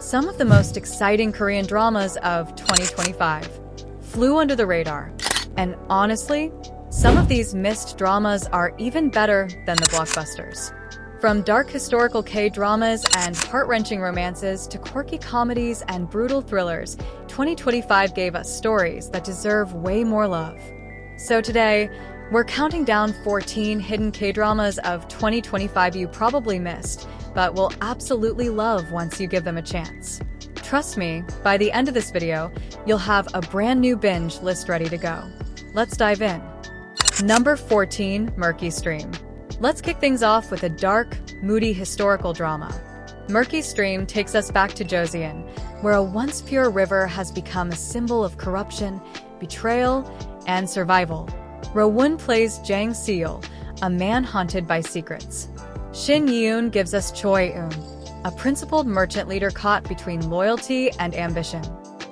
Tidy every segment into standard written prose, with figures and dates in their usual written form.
Some of the most exciting Korean dramas of 2025 flew under the radar. And honestly, some of these missed dramas are even better than the blockbusters. From dark historical K-dramas and heart-wrenching romances to quirky comedies and brutal thrillers, 2025 gave us stories that deserve way more love. So today, we're counting down 14 hidden K-dramas of 2025 you probably missed, but will absolutely love once you give them a chance. Trust me, by the end of this video, you'll have a brand new binge list ready to go. Let's dive in. Number 14, Murky Stream. Let's kick things off with a dark, moody historical drama. Murky Stream takes us back to Gyeongseong, where a once pure river has become a symbol of corruption, betrayal, and survival. Ro-woon plays Gyeongseong, a man haunted by secrets. Shin Yoon gives us Choi Eun, a principled merchant leader caught between loyalty and ambition.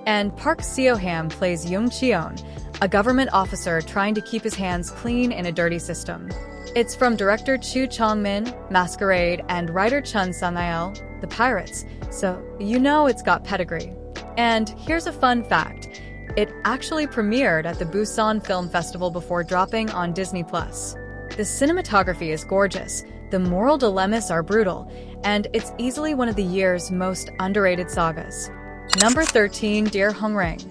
And Park Seo-ham plays Gyeongseong, a government officer trying to keep his hands clean in a dirty system. It's from director Chu Chong-min, Masquerade, and writer Chun Sang-il, The Pirates, so you know it's got pedigree. And here's a fun fact. It actually premiered at the Busan Film Festival before dropping on Disney+. The cinematography is gorgeous, the moral dilemmas are brutal, and it's easily one of the year's most underrated sagas. Number 13, Dear Hongrang.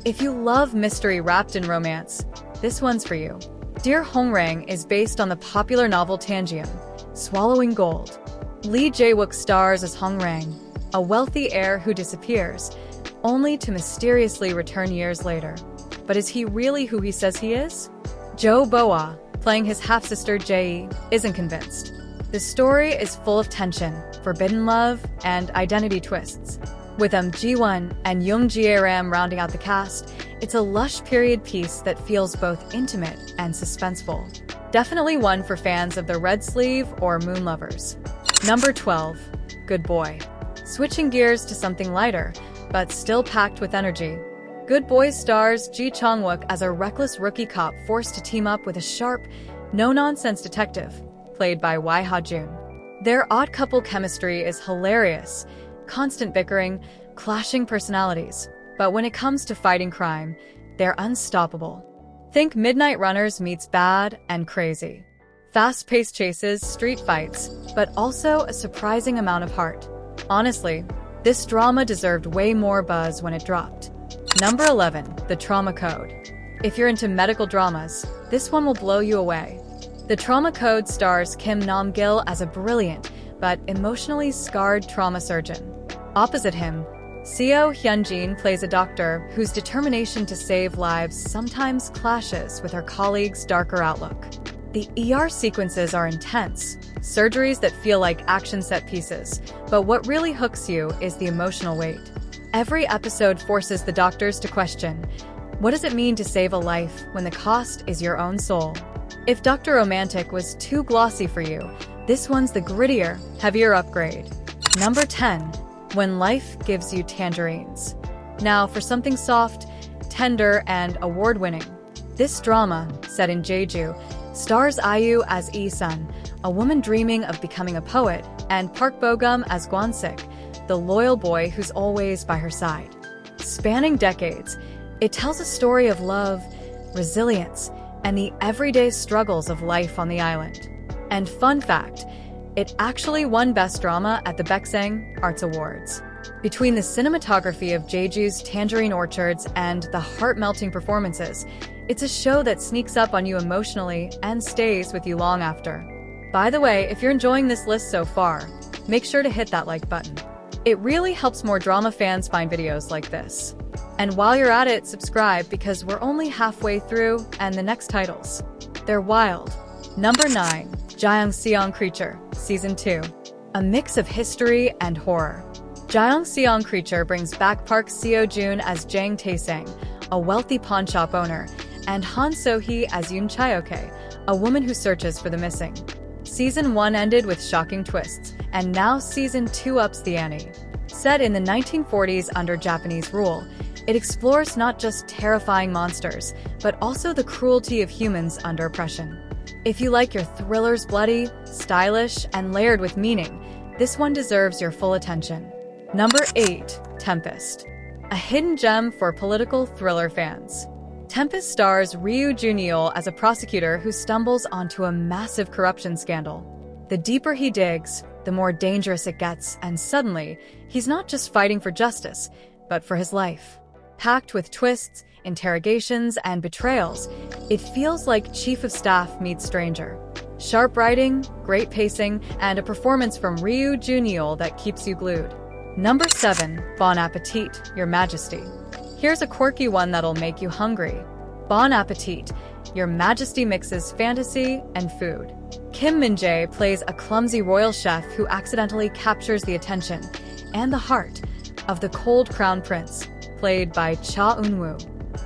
If you love mystery wrapped in romance, this one's for you. Dear Hongrang is based on the popular novel Tangerines, Swallowing Gold. Lee Jae-wook stars as Hongrang, a wealthy heir who disappears, only to mysteriously return years later. But is he really who he says he is? Jo Boa, playing his half-sister Jae, isn't convinced. The story is full of tension, forbidden love, and identity twists. With Ji-won and Young Ji-ram rounding out the cast, it's a lush period piece that feels both intimate and suspenseful. Definitely one for fans of the Red Sleeve or Moon lovers. Number 12, Good Boy. Switching gears to something lighter, but still packed with energy. Good Boy stars Ji Chong-wook as a reckless rookie cop forced to team up with a sharp, no-nonsense detective, played by Wai Ha-jun. Their odd couple chemistry is hilarious, constant bickering, clashing personalities. But when it comes to fighting crime, they're unstoppable. Think Midnight Runners meets Bad and Crazy. Fast-paced chases, street fights, but also a surprising amount of heart. Honestly, this drama deserved way more buzz when it dropped. Number 11, The Trauma Code. If you're into medical dramas, this one will blow you away. The Trauma Code stars Kim Nam-gil as a brilliant but emotionally scarred trauma surgeon. Opposite him, Seo Hyun-jin plays a doctor whose determination to save lives sometimes clashes with her colleagues' darker outlook. The ER sequences are intense, surgeries that feel like action set pieces, but what really hooks you is the emotional weight. Every episode forces the doctors to question, what does it mean to save a life when the cost is your own soul? If Dr. Romantic was too glossy for you, this one's the grittier, heavier upgrade. Number 10, When Life Gives You Tangerines. Now for something soft, tender, and award-winning. This drama, set in Jeju, stars IU as Lee-sun, a woman dreaming of becoming a poet, and Park Bo-gum as Gwan-sik, the loyal boy who's always by her side. Spanning decades, it tells a story of love, resilience, and the everyday struggles of life on the island. And fun fact, it actually won Best Drama at the Gyeongseong Arts Awards. Between the cinematography of Jeju's tangerine orchards and the heart-melting performances, it's a show that sneaks up on you emotionally and stays with you long after. By the way, if you're enjoying this list so far, make sure to hit that like button. It really helps more drama fans find videos like this. And while you're at it, subscribe because we're only halfway through and the next titles, they're wild. Number 9, Gyeongseong Creature, Season 2. A mix of history and horror. Gyeongseong Creature brings back Park Seo-joon as Jang Tae-sang, a wealthy pawnshop owner, and Han So-hee as Yoon Chae-ok, a woman who searches for the missing. Season 1 ended with shocking twists, and now Season 2 ups the ante. Set in the 1940s under Japanese rule, it explores not just terrifying monsters, but also the cruelty of humans under oppression. If you like your thrillers bloody, stylish, and layered with meaning, this one deserves your full attention. Number 8. Tempest. A hidden gem for political thriller fans. Tempest stars Ryu Junyeol as a prosecutor who stumbles onto a massive corruption scandal. The deeper he digs, the more dangerous it gets, and suddenly, he's not just fighting for justice, but for his life. Packed with twists, interrogations, and betrayals, it feels like Chief of Staff meets stranger. Sharp writing, great pacing, and a performance from Ryu Junyeol that keeps you glued. Number 7. Bon Appetit, Your Majesty. Here's a quirky one that'll make you hungry. Bon Appetit, Your Majesty mixes fantasy and food. Kim Min-jae plays a clumsy royal chef who accidentally captures the attention and the heart of the cold crown prince, played by Cha Eun-woo.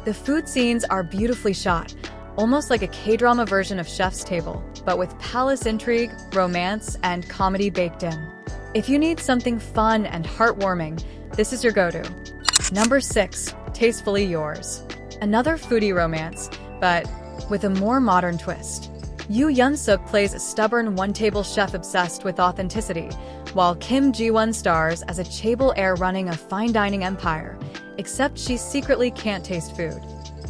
The food scenes are beautifully shot, almost like a K-drama version of Chef's Table, but with palace intrigue, romance, and comedy baked in. If you need something fun and heartwarming, this is your go-to. Number 6. Tastefully Yours. Another foodie romance, but with a more modern twist. Yoo Yeon-suk plays a stubborn one-table chef obsessed with authenticity, while Kim Ji-won stars as a chaebol heir running a fine dining empire, except she secretly can't taste food.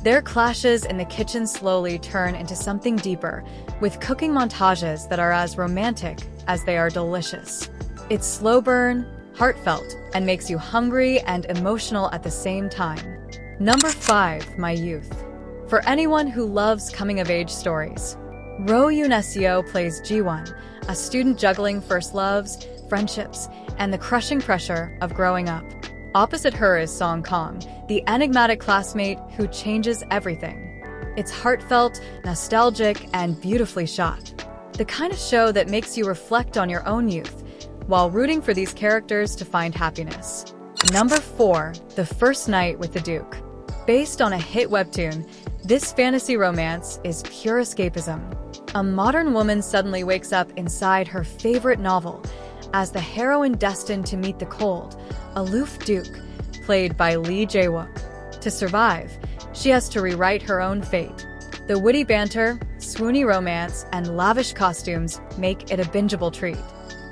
Their clashes in the kitchen slowly turn into something deeper, with cooking montages that are as romantic as they are delicious. It's slow burn, heartfelt, and makes you hungry and emotional at the same time. Number 5. My Youth. For anyone who loves coming-of-age stories. Ro Yoon-seo plays Ji-won, a student juggling first loves, friendships, and the crushing pressure of growing up. Opposite her is Song Kang, the enigmatic classmate who changes everything. It's heartfelt, nostalgic, and beautifully shot. The kind of show that makes you reflect on your own youth, while rooting for these characters to find happiness. Number 4. The First Night with the Duke. Based on a hit webtoon, this fantasy romance is pure escapism. A modern woman suddenly wakes up inside her favorite novel as the heroine destined to meet the cold, aloof Duke, played by Lee Jae-wook. To survive, she has to rewrite her own fate. The witty banter, swoony romance, and lavish costumes make it a bingeable treat.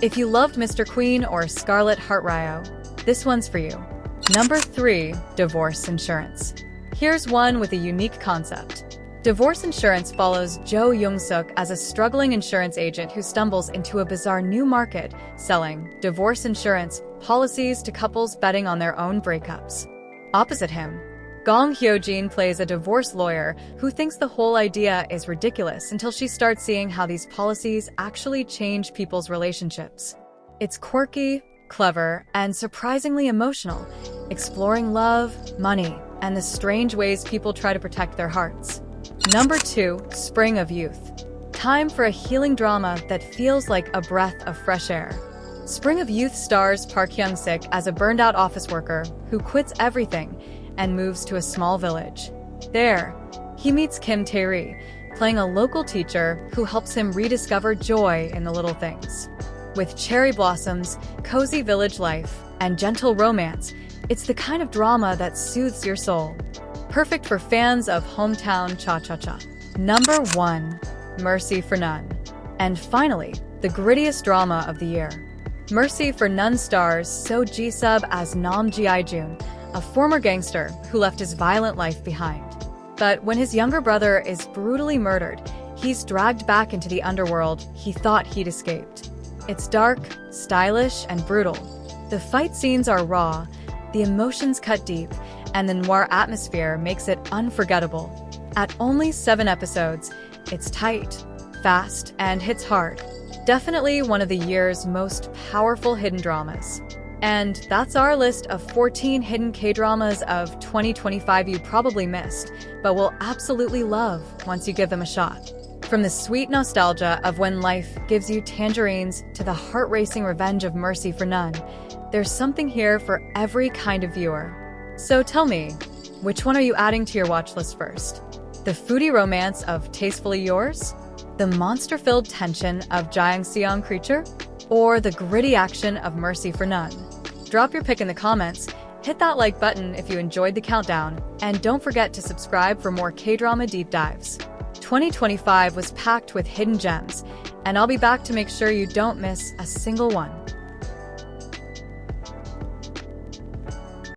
If you loved Mr. Queen or Scarlet Heart Ryo, this one's for you. Number 3. Divorce Insurance. Here's one with a unique concept. Divorce Insurance follows Jo Young-suk as a struggling insurance agent who stumbles into a bizarre new market, selling divorce insurance policies to couples betting on their own breakups. Opposite him, Gong Hyo-jin plays a divorce lawyer who thinks the whole idea is ridiculous until she starts seeing how these policies actually change people's relationships. It's quirky, clever, and surprisingly emotional, exploring love, money, and the strange ways people try to protect their hearts. Number 2. Spring of Youth. Time for a healing drama that feels like a breath of fresh air. Spring of Youth stars Park Hyung-sik as a burned-out office worker who quits everything and moves to a small village. There, he meets Kim Tae-ri, playing a local teacher who helps him rediscover joy in the little things. With cherry blossoms, cozy village life, and gentle romance, it's the kind of drama that soothes your soul. Perfect for fans of hometown cha-cha-cha. Number 1. Mercy for None. And finally, the grittiest drama of the year. Mercy for None stars So Ji-sub as Nam Ji-jun, a former gangster who left his violent life behind. But when his younger brother is brutally murdered, he's dragged back into the underworld he thought he'd escaped. It's dark, stylish, and brutal. The fight scenes are raw, the emotions cut deep, and the noir atmosphere makes it unforgettable. At only 7 episodes, it's tight, fast, and hits hard. Definitely one of the year's most powerful hidden dramas. And that's our list of 14 hidden K-dramas of 2025 you probably missed, but will absolutely love once you give them a shot. From the sweet nostalgia of when life gives you tangerines to the heart-racing revenge of Mercy for None, there's something here for every kind of viewer. So tell me, which one are you adding to your watch list first? The foodie romance of Tastefully Yours? The monster-filled tension of Gyeongseong Creature? Or the gritty action of Mercy for None? Drop your pick in the comments, hit that like button if you enjoyed the countdown, and don't forget to subscribe for more K-drama deep dives. 2025 was packed with hidden gems, and I'll be back to make sure you don't miss a single one.